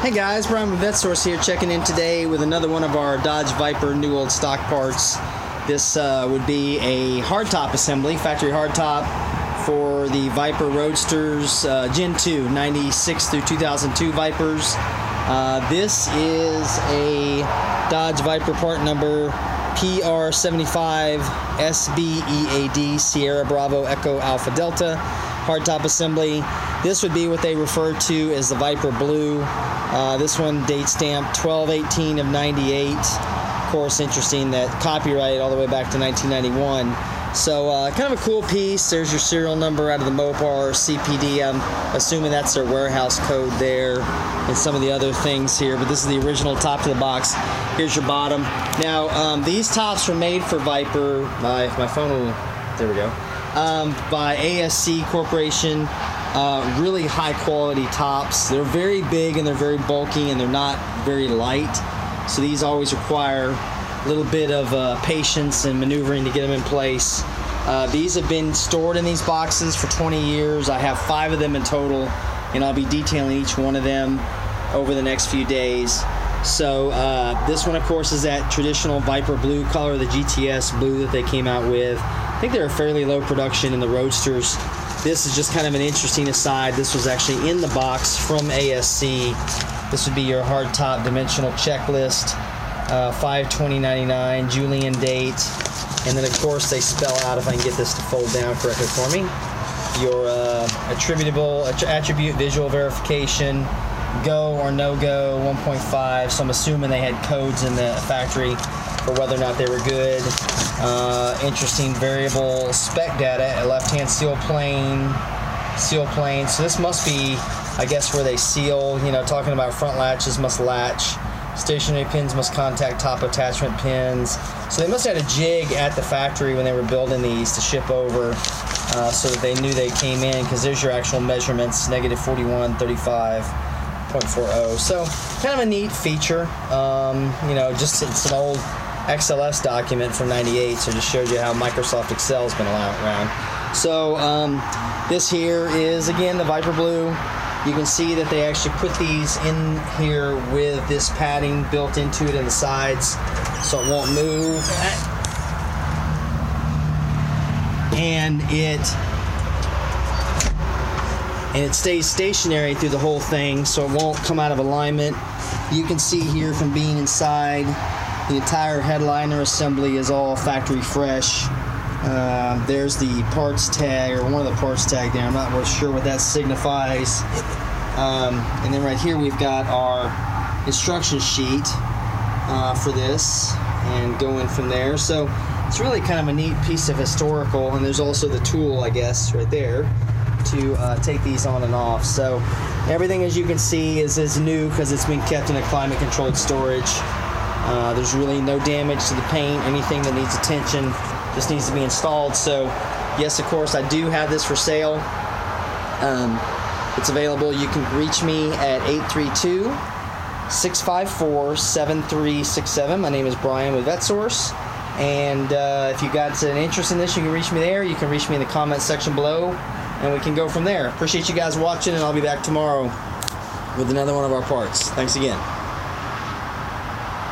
Hey guys, Brian with VetteSource here, checking in today with another one of our Dodge Viper new old stock parts. This would be a hardtop assembly, factory hardtop for the Viper Roadsters Gen 2, 96 through 2002 Vipers. This is a Dodge Viper part number PR75SBEAD, Sierra Bravo Echo Alpha Delta, hardtop assembly. This would be what they refer to as the Viper Blue. This one date stamped 12/18 of 98. Of course, interesting that copyright all the way back to 1991. So kind of a cool piece. There's your serial number out of the Mopar CPD. I'm assuming that's their warehouse code there, and some of the other things here. But this is the original top to the box. Here's your bottom. Now these tops were made for Viper. If my phone will, there we go. By ASC Corporation. Really high quality tops. They're very big and they're very bulky and they're not very light. So these always require a little bit of patience and maneuvering to get them in place. These have been stored in these boxes for 20 years. I have 5 of them in total, and I'll be detailing each one of them over the next few days. So this one, of course, is that traditional Viper Blue color, the GTS blue that they came out with. I think they're a fairly low production in the Roadsters. This is just kind of an interesting aside. This was actually in the box from ASC. This would be your hardtop dimensional checklist, 5/20/99, Julian date, and then of course they spell out, if I can get this to fold down correctly for me, your attribute visual verification, go or no go, 1.5. So I'm assuming they had codes in the factory for whether or not they were good. Interesting variable spec data, a left-hand seal plane. So this must be, I guess, where they seal, talking about front latches must latch, stationary pins must contact top attachment pins. So they must have had a jig at the factory when they were building these to ship over, so that they knew they came in, because there's your actual measurements, -41, 35.40. So kind of a neat feature. Just it's an old XLS document from 98, so it just shows you how Microsoft Excel's been around. So this here is, again, the Viper Blue. You can see that they actually put these in here with this padding built into it in the sides, so it won't move. And it stays stationary through the whole thing, so it won't come out of alignment. You can see here from being inside, the entire headliner assembly is all factory fresh. There's the parts tag, or one of the parts tag there. I'm not really sure what that signifies. And then right here we've got our instruction sheet for this, and going from there. So it's really kind of a neat piece of historical, and there's also the tool, I guess, right there to take these on and off. So everything, as you can see, is new because it's been kept in a climate-controlled storage. There's really no damage to the paint. Anything that needs attention just needs to be installed. So yes, of course, I do have this for sale. It's available. You can reach me at 832-654-7367. My name is Brian with VetteSource. And if you got an interest in this, you can reach me there. You can reach me in the comment section below, and we can go from there. Appreciate you guys watching, and I'll be back tomorrow with another one of our parts. Thanks again.